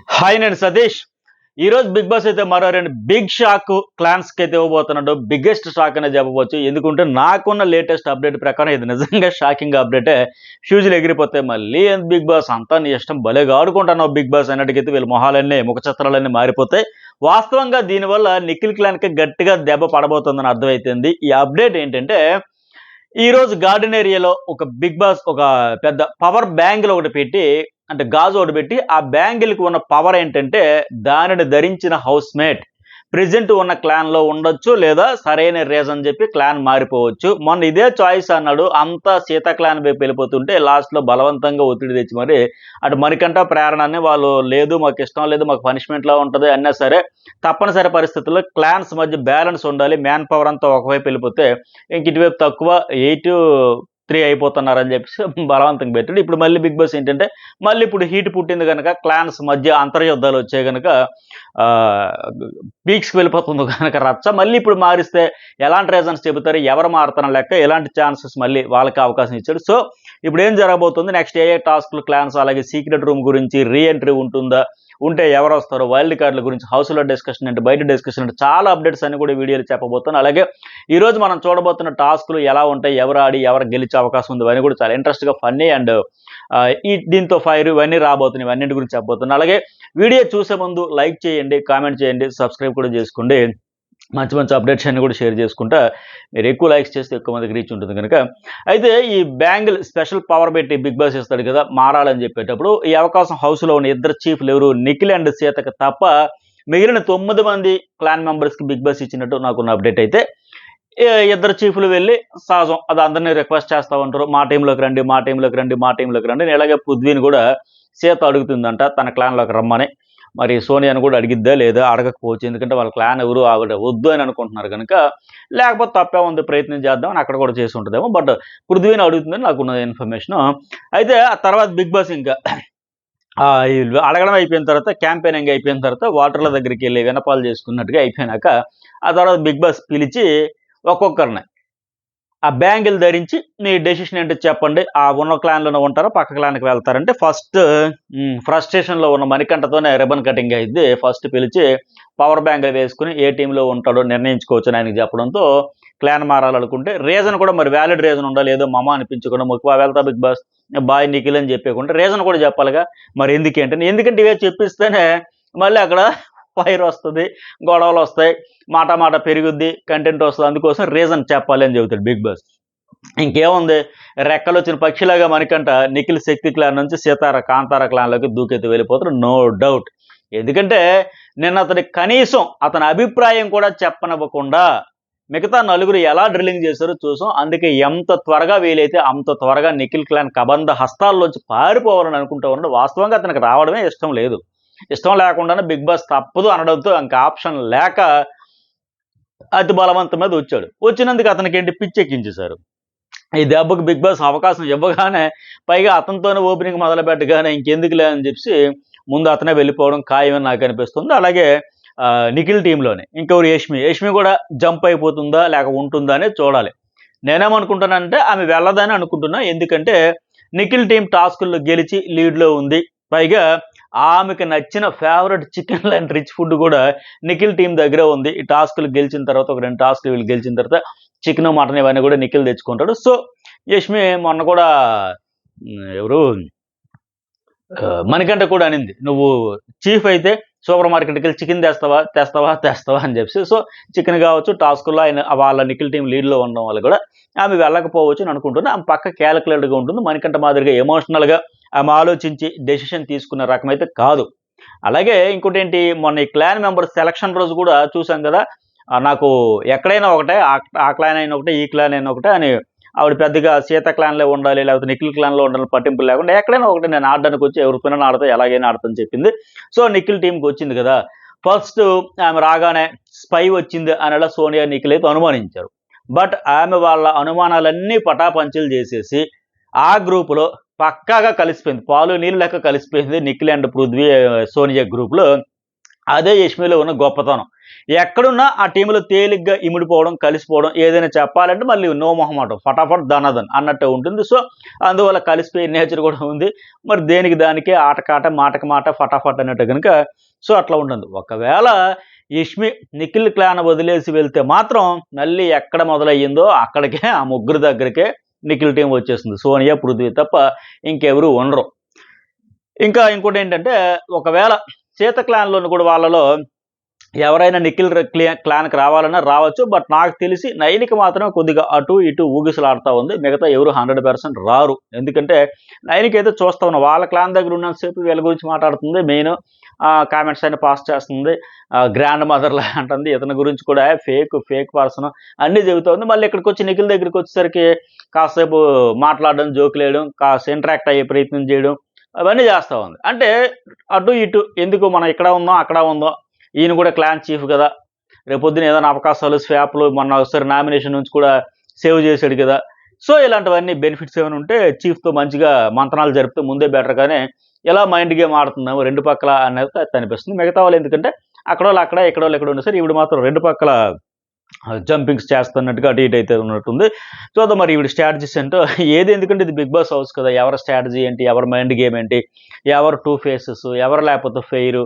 Hi నేను సతీష్. ఈరోజు big boss అయితే మరో రెండు బిగ్ షాక్ క్లాన్స్కి అయితే ఇవ్వబోతున్నాడు. బిగ్గెస్ట్ షాక్ అనేది చెప్పవచ్చు. ఎందుకంటే నాకున్న లేటెస్ట్ అప్డేట్ ప్రకారం ఇది నిజంగా షాకింగ్ అప్డేటే. ఫ్యూజులు ఎగిరిపోతే మళ్ళీ బిగ్ బాస్ అంతా నీ ఇష్టం భలేగా ఆడుకుంటున్నావు బిగ్ బాస్ అన్నట్టుకైతే వీళ్ళ మొహాలన్నీ ముఖ చిత్రాలన్నీ మారిపోతాయి. వాస్తవంగా దీనివల్ల నిఖిల్ క్లాన్కి గట్టిగా దెబ్బ పడబోతుందని అర్థమైతుంది. ఈ అప్డేట్ ఏంటంటే ఈ రోజు గార్డెన్ ఏరియాలో ఒక బిగ్ బాస్ ఒక పెద్ద పవర్ బ్యాంగిల్ ఒకటి పెట్టి అంటే గాజు ఒకటి పెట్టి ఆ బ్యాంగిల్కి ఉన్న పవర్ ఏంటంటే దానిని ధరించిన హౌస్ మేట్ ప్రెజెంట్ ఉన్న క్లాన్ లో ఉండొచ్చు లేదా సరైన రీజన్ చెప్పి క్లాన్ మారిపోవచ్చు. మొన్న ఇదే చాయిస్ అన్నాడు. అంతా సీత క్లాన్ వైపు వెళ్ళిపోతుంటే లాస్ట్ లో బలవంతంగా ఒత్తిడి తెచ్చి మరి అటు మరికంట ప్రేరణని వాళ్ళు లేదు మాకు ఇష్టం లేదు మాకు పనిష్మెంట్ లా ఉంటుంది అన్నా సరే తప్పనిసరి పరిస్థితుల్లో క్లాన్స్ మధ్య బ్యాలెన్స్ ఉండాలి. మ్యాన్ పవర్ అంతా ఒకవైపు వెళ్ళిపోతే ఇంక ఇటువైపు తక్కువ 8-3 అయిపోతున్నారని చెప్పేసి బలవంతంగా పెట్టాడు. ఇప్పుడు మళ్ళీ బిగ్ బాస్ ఏంటంటే మళ్ళీ ఇప్పుడు హీట్ పుట్టింది కనుక క్లాన్స్ మధ్య అంతర్యుద్ధాలు వచ్చాయి కనుక పీక్స్కి వెళ్ళిపోతుంది కనుక రచ్చ మళ్ళీ ఇప్పుడు మారిస్తే ఎలాంటి రీజన్స్ చెబుతారు ఎవరు మారుతున్న లెక్క ఎలాంటి ఛాన్సెస్ మళ్ళీ వాళ్ళకి అవకాశం ఇచ్చాడు. సో ఇప్పుడు ఏం జరగబోతుంది నెక్స్ట్ ఏ టాస్క్లు క్లాన్స్ అలాగే సీక్రెట్ రూమ్ గురించి రీఎంట్రీ ఉంటుందా ఉంటే ఎవరు వస్తారో వైల్డ్ కార్డుల గురించి హౌస్లో డిస్కషన్ అంటే బయట డిస్కషన్ అంటే చాలా అప్డేట్స్ అన్ని కూడా వీడియోలు చెప్పబోతున్నాను. అలాగే ఈరోజు మనం చూడబోతున్న టాస్క్లు ఎలా ఉంటాయి ఎవరు ఆడి ఎవరు గెలిచే అవకాశం ఉంది ఇవన్నీ కూడా చాలా ఇంట్రెస్ట్గా ఫన్నీ అండ్ ఈ దీంతో ఫైర్ ఇవన్నీ రాబోతున్నాయి ఇవన్నింటి గురించి చెప్పబోతున్నాను. అలాగే వీడియో చూసే ముందు లైక్ చేయండి కామెంట్ చేయండి సబ్స్క్రైబ్ కూడా చేసుకోండి. మంచి మంచి అప్డేట్స్ అన్ని కూడా షేర్ చేసుకుంటా మీరు ఎక్కువ లైక్స్ చేస్తే ఎక్కువ మందికి రీచ్ ఉంటుంది కనుక. అయితే ఈ బ్యాంగిల్ స్పెషల్ పవర్ పెట్టి బిగ్ బాస్ ఇస్తాడు కదా మారాలని చెప్పేటప్పుడు ఈ అవకాశం హౌస్లో ఉన్న ఇద్దరు చీఫ్లు ఎవరు నిఖిల్ అండ్ సీతకు తప్ప మిగిలిన 9 మంది క్లాన్ మెంబర్స్కి బిగ్ బాస్ ఇచ్చినట్టు నాకున్న అప్డేట్. అయితే ఇద్దరు చీఫ్లు వెళ్ళి సహజం అది అందరినీ రిక్వెస్ట్ చేస్తూ ఉంటారు మా టీంలోకి రండి మా టీంలోకి రండి మా టీంలోకి రండి. ఇలాగే పృథ్వీని కూడా సీత అడుగుతుందంట తన క్లాన్లోకి రమ్మని. మరి సోనియాను కూడా అడిగిద్దా లేదా అడగకపోవచ్చు ఎందుకంటే వాళ్ళ క్లాన్ ఎవరు ఆవిడ వద్దు అని అనుకుంటున్నారు కనుక లేకపోతే తప్పే ఉంది ప్రయత్నం చేద్దాం అని అక్కడ కూడా చేసి ఉంటుందేమో. బట్ పృథ్వీని అడుగుతుందని నాకున్న ఇన్ఫర్మేషన్. అయితే ఆ తర్వాత బిగ్ బాస్ ఇంకా అడగడం అయిపోయిన తర్వాత క్యాంపెయినింగ్ అయిపోయిన తర్వాత వాటర్ల దగ్గరికి వెళ్ళి వినపాలు చేసుకున్నట్టుగా అయిపోయినాక ఆ తర్వాత బిగ్ బాస్ పిలిచి ఒక్కొక్కరిని ఆ బ్యాంగిల్ ధరించి మీ డెసిషన్ ఏంటో చెప్పండి ఆ ఉన్న క్లాన్లోనే ఉంటారో పక్క క్లాన్కి వెళ్తారంటే ఫస్ట్ ఫ్రస్ట్రేషన్లో ఉన్న మణికంఠతోనే రిబన్ కటింగ్ అయింది. ఫస్ట్ పిలిచి పవర్ బ్యాంగిల్ వేసుకుని ఏ టీంలో ఉంటాడో నిర్ణయించుకోవచ్చు అని ఆయనకి చెప్పడంతో క్లాన్ మారాలనుకుంటే రీజన్ కూడా మరి వ్యాలిడ్ రీజన్ ఉండాలి ఏదో మమ అనిపించకుండా ముఖ్య వెళ్తా బిగ్ బాస్ బాయ్ నిఖిల్ అని చెప్పకుండా రీజన్ కూడా చెప్పాలిగా మరి ఎందుకంటే ఇవే చెప్పిస్తేనే మళ్ళీ అక్కడ ఫైర్ వస్తుంది గొడవలు వస్తాయి మాట పెరుగుద్ది కంటెంట్ వస్తుంది అందుకోసం రీజన్ చెప్పాలి అని చెబుతాడు బిగ్ బాస్. ఇంకేముంది రెక్కలు వచ్చిన పక్షిలాగా మనకంట నిఖిల్ శక్తి క్లాన్ నుంచి సీతార కాంతార క్లాన్లోకి దూకెత్తి వెళ్ళిపోతాడు నో డౌట్. ఎందుకంటే నిన్న అతని కనీసం అతని అభిప్రాయం కూడా చెప్పనివ్వకుండా మిగతా నలుగురు ఎలా డ్రిల్లింగ్ చేశారో చూసాం. అందుకే ఎంత త్వరగా వీలైతే అంత త్వరగా నిఖిల్ క్లాన్ కబంధ హస్తాల్లోంచి పారిపోవాలని అనుకుంటూ ఉన్నాడు. వాస్తవంగా అతనికి రావడమే ఇష్టం లేదు. ఇష్టం లేకుండానే బిగ్ బాస్ తప్పదు అనడంతో ఇంకా ఆప్షన్ లేక అతి బలవంతం మీద వచ్చాడు. వచ్చినందుకు అతనికి ఏంటి పిచ్చెక్కించేశారు. ఈ దెబ్బకు బిగ్ బాస్ అవకాశం ఇవ్వగానే పైగా అతనితోనే ఓపెనింగ్ మొదలు పెట్టగానే ఇంకెందుకులే అని చెప్పి ముందు అతనే వెళ్ళిపోవడం ఖాయమని నాకు అనిపిస్తుంది. అలాగే నిఖిల్ టీంలోనే ఇంకెవరు యష్మి కూడా జంప్ అయిపోతుందా లేక ఉంటుందా అనేది చూడాలి. నేనేమనుకుంటున్నానంటే ఆమె వెళ్ళదని అనుకుంటున్నా. ఎందుకంటే నిఖిల్ టీం టాస్కుల్లో గెలిచి లీడ్లో ఉంది. పైగా ఆమెకు నచ్చిన favourite chicken and rich food కూడా నిఖిల్ టీం దగ్గరే ఉంది. ఈ టాస్కులు గెలిచిన తర్వాత ఒక 2 టాస్కులు వీళ్ళు గెలిచిన తర్వాత చికెన్ మటన్ ఇవన్నీ కూడా నిఖిల్ తెచ్చుకుంటాడు. సో యష్మి మొన్న కూడా ఎవరు మనకంటే కూడా అనింది నువ్వు చీఫ్ అయితే సూపర్ మార్కెట్కి వెళ్ళి చికెన్ తెస్తావా అని చెప్పి. సో చికెన్ కావచ్చు టాస్కుల్లో ఆయన వాళ్ళ నిఖిల్ టీం లీడ్లో ఉండడం వల్ల కూడా ఆమె వెళ్ళకపోవచ్చు అని అనుకుంటున్నా. ఆమె పక్క క్యాలిక్యులేటర్గా ఉంటుంది. మనకంటే మాదిరిగా ఎమోషనల్గా ఆమె ఆలోచించి డెసిషన్ తీసుకున్న రకం అయితే కాదు. అలాగే ఇంకోటి ఏంటి మొన్న ఈ క్లాన్ మెంబర్ సెలక్షన్ రోజు కూడా చూసాం కదా నాకు ఎక్కడైనా ఒకటే ఆ క్లాన్ అయినా ఒకటే ఈ క్లాన్ అయినా ఒకటే అని ఆవిడ పెద్దగా సీత క్లాన్లో ఉండాలి లేకపోతే నిఖిల్ క్లాన్లో ఉండాలి పట్టింపు లేకుండా ఎక్కడైనా ఒకటి నేను ఆడడానికి వచ్చి ఎవరికైనా ఆడతా ఎలాగైనా ఆడతాను చెప్పింది. సో నిఖిల్ టీంకి వచ్చింది కదా ఫస్ట్ ఆమె రాగానే స్పై వచ్చింది అనేలా సోనియా నిఖిల్ అయితే అనుమానించారు. బట్ ఆమె వాళ్ళ అనుమానాలన్నీ పటాపంచలు చేసేసి ఆ గ్రూపులో పక్కాగా కలిసిపోయింది. పాలు నీళ్ళు లెక్క కలిసిపోయింది నిఖిల్ అండ్ పృథ్వీ సోనియా గ్రూప్లో. అదే యష్మిలో ఉన్న గొప్పతనం. ఎక్కడున్నా ఆ టీంలో తేలిగ్గా ఇమిడిపోవడం, కలిసిపోవడం, ఏదైనా చెప్పాలంటే మళ్ళీ నో మొహమాటం, ఫటాఫట్ ధనాధన్ అన్నట్టు ఉంటుంది. సో అందువల్ల కలిసిపోయే నేచర్ కూడా ఉంది. మరి దేనికి దానికే ఆటకాట, మాటకి మాట, ఫటాఫట్ అన్నట్టు కనుక సో అట్లా ఉంటుంది. ఒకవేళ యష్మి నిఖిల్ క్లాన్ వదిలేసి వెళ్తే మాత్రం మళ్ళీ ఎక్కడ మొదలయ్యిందో అక్కడికే ఆ ముగ్గురు దగ్గరికే నిఖిల్ టీం వచ్చేస్తుంది. సోనియా, పృథ్వీ తప్ప ఇంకెవరు ఉండరు. ఇంకా ఇంకోటి ఏంటంటే ఒకవేళ సీత క్లాన్లోని కూడా వాళ్ళలో ఎవరైనా నిఖిల్ క్లాన్కి రావాలన్నా రావచ్చు. బట్ నాకు తెలిసి నైనికి మాత్రం కొద్దిగా అటు ఇటు ఊగిసలాడుతూ ఉంది. మిగతా ఎవరు 100% రారు. ఎందుకంటే నైనికి అయితే చూస్తా ఉన్నాం, వాళ్ళ క్లాన్ దగ్గర ఉన్నంతసేపు వీళ్ళ గురించి మాట్లాడుతుంది, మెయిన్ కామెంట్స్ అయినా పాస్ చేస్తుంది, గ్రాండ్ మదర్లా అంటుంది, ఇతని గురించి కూడా ఫేక్ పర్సన్ అన్నీ చెబుతుంది. మళ్ళీ ఇక్కడికి వచ్చి నిఖిల్ దగ్గరికి వచ్చేసరికి కాసేపు మాట్లాడడం, జోకులు వేయడం, కాస్త ఇంటరాక్ట్ అయ్యే ప్రయత్నం చేయడం అవన్నీ చేస్తూ ఉంది. అంటే అటు ఇటు ఎందుకు మనం ఇక్కడ ఉందాం అక్కడ ఉందాం, ఈయన కూడా క్లాన్ చీఫ్ కదా, రేపొద్దున ఏదైనా అవకాశాలు స్వాప్లు మొన్న ఒకసారి నామినేషన్ నుంచి కూడా సేవ్ చేశాడు కదా. సో ఇలాంటివన్నీ బెనిఫిట్స్ ఏమైనా ఉంటే చీఫ్తో మంచిగా మంతనాలు జరిపితే ముందే బెటర్. కానీ ఎలా మైండ్ గేమ్ ఆడుతుందేమో రెండు పక్కల అనేది అనిపిస్తుంది. మిగతా వాళ్ళు ఎందుకంటే అక్కడోళ్ళు అక్కడ, ఎక్కడోళ్ళు ఎక్కడ ఉన్నా సరే ఈవిడ మాత్రం రెండు పక్కల జంపింగ్స్ చేస్తున్నట్టుగా అటు ఇటు అయితే ఉన్నట్టుంది. చూద్దాం మరి ఈవిడ స్ట్రాటజీస్ ఏంటో. ఏది ఎందుకంటే ఇది బిగ్ బాస్ హౌస్ కదా, ఎవరి స్ట్రాటజీ ఏంటి, ఎవరి మైండ్ గేమ్ ఏంటి, ఎవరు టూ ఫేసెస్, ఎవరు లేకపోతే ఫెయిర్,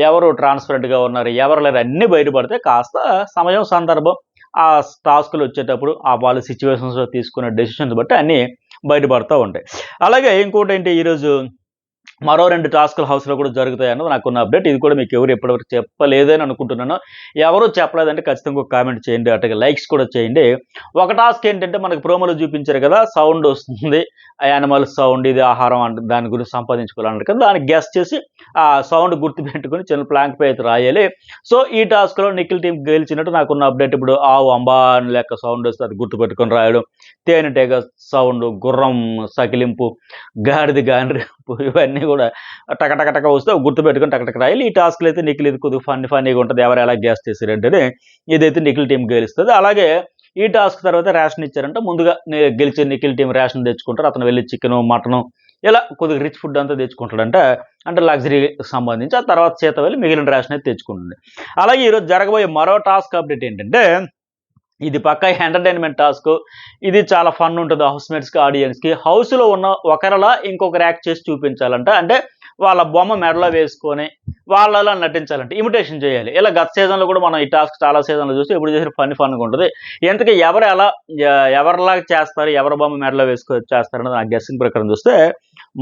ఎవరు ట్రాన్స్పరెంట్గా ఉన్నారు, ఎవరు లేరు అన్నీ బయటపడితే కాస్త సమయం సందర్భం ఆ టాస్కులు వచ్చేటప్పుడు ఆ వాళ్ళ సిచ్యువేషన్స్లో తీసుకునే డెసిషన్స్ బట్టి అన్నీ బయటపడుతూ ఉంటాయి. అలాగే ఇంకోటి ఏంటి, ఈరోజు మరో 2 టాస్కులు హౌస్లో కూడా జరుగుతాయన్నది నాకున్న అప్డేట్. ఇది కూడా మీకు ఎవరు ఎప్పటివరకు చెప్పలేదని అనుకుంటున్నాను. ఎవరు చెప్పలేదంటే ఖచ్చితంగా ఒక కామెంట్ చేయండి, అట్లాగే లైక్స్ కూడా చేయండి. ఒక టాస్క్ ఏంటంటే మనకు ప్రోమోలో చూపించారు కదా, సౌండ్ వస్తుంది, యానిమల్ సౌండ్, ఇది ఆహారం అంటే దాని గురించి సంపాదించుకోవాలన్నారు కదా, దానికి గెస్ట్ చేసి ఆ సౌండ్ గుర్తుపెట్టుకుని చిన్న ప్లాంక్ పై అయితే రాయాలి. సో ఈ టాస్క్లో నిఖిల్ టీం గెలిచినట్టు నాకున్న అప్డేట్. ఇప్పుడు ఆవు అంబా అని లెక్క సౌండ్ వస్తే అది గుర్తుపెట్టుకొని రాయడం, తేనెటీగ సౌండ్, గుర్రం సకిలింపు, గాడిద గాండ్రింపు, ఇవన్నీ కూడా టకటక వస్తే గుర్తుపెట్టుకుని టకటక రాయాలి. ఈ టాస్క్లు అయితే నిఖిల్ ఇది కొద్దిగా ఫన్నీగా ఉంటుంది, ఎవరు ఎలా గ్యాస్ చేశారంటే ఇదైతే నిఖిల్ టీం గెలుస్తుంది. అలాగే ఈ టాస్క్ తర్వాత రేషన్ ఇచ్చారంటే ముందుగా గెలిచే నిఖిల్ టీం రేషన్ తెచ్చుకుంటారు. అతను వెళ్ళి చికెను, మటను ఇలా కొద్దిగా రిచ్ ఫుడ్ అంతా తెచ్చుకుంటాడంట, అంటే లగ్జరీకి సంబంధించి. ఆ తర్వాత చేత వెళ్ళి మిగిలిన రేషన్ అయితే తెచ్చుకుంటుంది. అలాగే ఈరోజు జరగబోయే మరో టాస్క్ అప్డేట్ ఏంటంటే ఇది పక్కా ఎంటర్టైన్మెంట్ టాస్క్. ఇది చాలా ఫన్ ఉంటుంది హౌస్మేట్స్కి, ఆడియన్స్కి. హౌస్లో ఉన్న ఒకరిలా ఇంకొకరు యాక్ట్ చేసి చూపించాలంట, అంటే వాళ్ళ బొమ్మ మెడలో వేసుకొని వాళ్ళలా నటించాలంటే ఇమిటేషన్ చేయాలి. ఇలా గత సీజన్లో కూడా మనం ఈ టాస్క్ చాలా సీజన్లో చూస్తే ఇప్పుడు చేసిన ఫన్గా ఉంటుంది. ఎంతకీ ఎవరు ఎలా ఎవరిలాగా చేస్తారు, ఎవరి బొమ్మ మెడలో చేస్తారన్నది నా గెస్సింగ్ ప్రకారం చూస్తే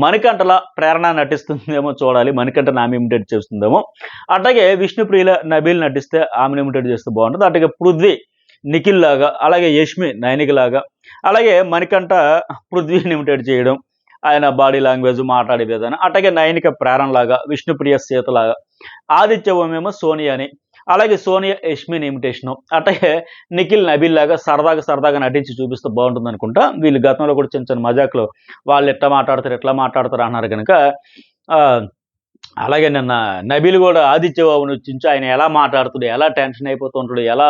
మణికంఠలా ప్రేరణ నటిస్తుందేమో చూడాలి, మణికంఠ ఆమె ఇమిటేట్ చేస్తుందేమో. అట్లాగే విష్ణుప్రియుల నబీల్ నటిస్తే ఆమెను ఇమిటేట్ చేస్తే బాగుంటుంది. అట్లాగే పృథ్వీ నిఖిల్ లాగా, అలాగే యష్మి నైనిక లాగా, అలాగే మణికంఠ పృథ్వీని ఇమిటేట్ చేయడం, ఆయన బాడీ లాంగ్వేజ్, మాట్లాడే విధానం. అట్లాగే నైనిక ప్రేరణ లాగా, విష్ణుప్రియ సీతలాగా, ఆదిత్య ఓమేమో సోనియాని, అలాగే సోనియా యష్మిని ఇమిటేషను, అట్లాగే నిఖిల్ నబీల్ లాగా సరదాగా నటించి చూపిస్తే బాగుంటుంది అనుకుంటా. వీళ్ళు గతంలో కూడా చిన్న మజాక్లో వాళ్ళు ఎట్లా మాట్లాడతారు అన్నారు కనుక అలాగే నిన్న నబీల్ కూడా ఆదిత్య బాబుని వచ్చించి ఆయన ఎలా మాట్లాడుతాడు, ఎలా టెన్షన్ అయిపోతుంటాడు, ఎలా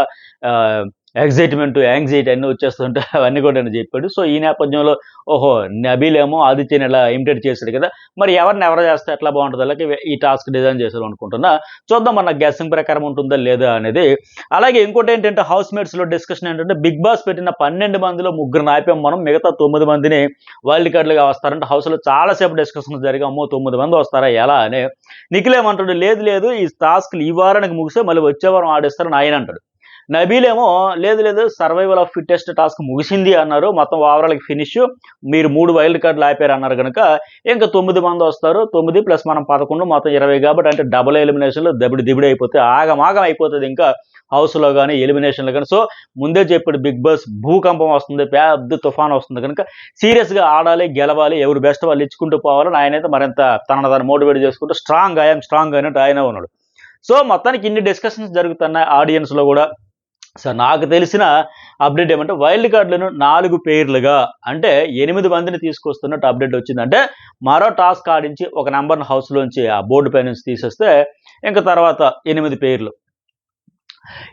ఎగ్జైట్మెంట్, యాంగ్జైటీ అన్నీ వచ్చేస్తుంటే అవన్నీ కూడా నేను చెప్పాడు. సో ఈ నేపథ్యంలో ఓహో నబీల్ ఏమో ఆదిత్యని ఇలా ఇమిటేట్ చేశాడు కదా, మరి ఎవరు చేస్తే ఎట్లా బాగుంటుంది, అలాగే ఈ టాస్క్ డిజైన్ చేశారు అనుకుంటున్నా. చూద్దాం మన గెస్సింగ్ ప్రకారం ఉంటుందా లేదా అనేది. అలాగే ఇంకోటి ఏంటంటే హౌస్మేట్స్లో డిస్కషన్ ఏంటంటే బిగ్ బాస్ పెట్టిన 12 మందిలో 3 ఆపాం మనం, మిగతా 9 మందిని వైల్డ్ కార్డులుగా వస్తారంటే హౌస్లో చాలాసేపు డిస్కషన్ జరిగి అమ్మో 9 మంది వస్తారా ఎలా అని. నిఖిల్ ఏమంటాడు, లేదు ఈ టాస్క్లు ఈ వారానికి ముగిస్తే మళ్ళీ వచ్చే వారం ఆడేస్తారని ఆయన అంటాడు. నబీల్ ఏమో లేదు సర్వైవల్ ఆఫ్ ఫిట్టెస్ట్ టాస్క్ ముగిసింది అన్నారు, మొత్తం ఓవరాల్కి ఫినిష్, మీరు 3 వైల్డ్ కార్డులు ఆపారు అన్నారు కనుక ఇంకా 9 మంది వస్తారు, 9 ప్లస్ మనం 11 మొత్తం 20 కాబట్టి అంటే డబుల్ ఎలిమినేషన్లో దిబిడి అయిపోతే ఆగమాగం అయిపోతుంది ఇంకా హౌస్లో కానీ ఎలిమినేషన్లో కానీ. సో ముందే చెప్పాడు బిగ్ బాస్, భూకంపం వస్తుంది, పెద్ద తుఫాన్ వస్తుంది కనుక సీరియస్గా ఆడాలి, గెలవాలి, ఎవరు బెస్ట్ వాళ్ళు ఇచ్చుకుంటూ పోవాలని ఆయనైతే మరింత తనను మోటివేట్ చేసుకుంటూ ఐఎమ్ స్ట్రాంగ్ అయినట్టు ఆయన ఉన్నాడు. సో మొత్తానికి ఇన్ని డిస్కషన్స్ జరుగుతున్నాయి ఆడియన్స్లో కూడా. సో నాకు తెలిసిన అప్డేట్ ఏమంటే వైల్డ్ కార్డులను 4 పేర్లుగా అంటే 8 మందిని తీసుకొస్తున్నట్టు అప్డేట్ వచ్చింది. అంటే మరో టాస్క్ ఆడించి ఒక నెంబర్ని హౌస్లోంచి ఆ బోర్డు పై నుంచి తీసేస్తే ఇంకా తర్వాత 8 పేర్లు.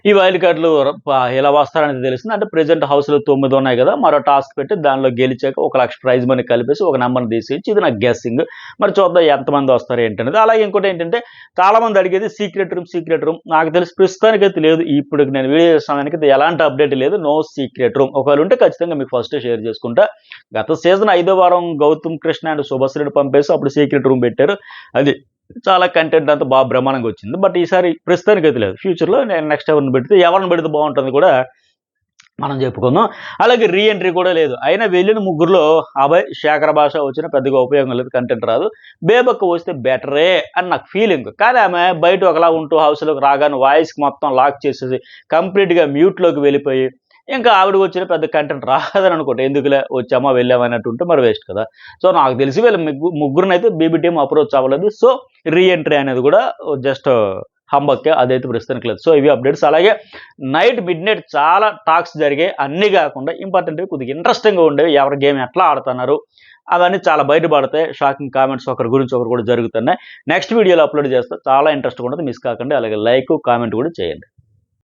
ఈ వైల్డ్ కార్డులు ఇలా వస్తారనేది తెలిసింది. అంటే ప్రెజెంట్ హౌస్లో 9 ఉన్నాయి కదా, మరో టాస్క్ పెట్టి దానిలో గెలిచాక 1,00,000 ప్రైజ్ మనీ కలిపేసి ఒక నెంబర్ని తీసేయచ్చు. ఇది నాకు గెస్సింగ్. మరి చూద్దాం ఎంతమంది వస్తారు ఏంటనేది. అలాగే ఇంకోటి ఏంటంటే చాలామంది అడిగేది సీక్రెట్ రూమ్. నాకు తెలిసి ప్రస్తుతానికైతే లేదు. ఇప్పుడు నేను వీడియో సమయానికి ఎలాంటి అప్డేట్ లేదు. No secret room. ఒకవేళ ఉంటే ఖచ్చితంగా మీకు ఫస్ట్ షేర్ చేసుకుంటా. గత సీజన్ 5వ వారం గౌతమ్ కృష్ణ అండ్ శుభశ్రీని పంపేసి అప్పుడు సీక్రెట్ రూమ్ పెట్టారు. అది చాలా కంటెంట్ అంతా బాగా బ్రహ్మాండంగా వచ్చింది. బట్ ఈసారి ప్రస్తుతానికి అయితే లేదు. ఫ్యూచర్లో నేను నెక్స్ట్ ఎవరిని పెడితే బాగుంటుంది కూడా మనం చెప్పుకుందాం. అలాగే రీఎంట్రీ కూడా లేదు. అయినా వెళ్ళిన ముగ్గురులో అభయ్, శేఖర్ భాష వచ్చినా పెద్దగా ఉపయోగం లేదు, కంటెంట్ రాదు. బేబక్క వస్తే బెటరే అని నాకు ఫీలింగ్. కానీ ఆమె బయట ఒకలా ఉంటూ హౌస్లోకి రాగానే వాయిస్కి మొత్తం లాక్ చేసేసి కంప్లీట్గా మ్యూట్లోకి వెళ్ళిపోయి ఇంకా ఆవిడ వచ్చిన పెద్ద కంటెంట్ రాదని అనుకుంటే ఎందుకులే వచ్చామా వెళ్ళామన్నట్టు ఉంటే మరి వేస్ట్ కదా. సో నాకు తెలిసి వీళ్ళ ముగ్గురినైతే బీబీ టీం అప్రోచ్ అవ్వలేదు. సో రీఎంట్రీ అనేది కూడా జస్ట్ హంబక్కే, అదైతే ప్రస్తుతానికి లేదు. సో ఇవి అప్డేట్స్. అలాగే మిడ్ నైట్ చాలా టాక్స్ జరిగాయి. అన్నీ కాకుండా ఇంపార్టెంట్వి కొద్దిగా ఇంట్రెస్టింగ్గా ఉండేవి. ఎవరి గేమ్ ఎట్లా ఆడుతున్నారు అవన్నీ చాలా బయటపడతాయి. షాకింగ్ కామెంట్స్ ఒకరి గురించి ఒకరు కూడా జరుగుతున్నాయి. నెక్స్ట్ వీడియోలో అప్లోడ్ చేస్తా. చాలా ఇంట్రెస్ట్గా ఉంటుంది, మిస్ కాకండి. అలాగే లైక్ కామెంట్ కూడా చేయండి.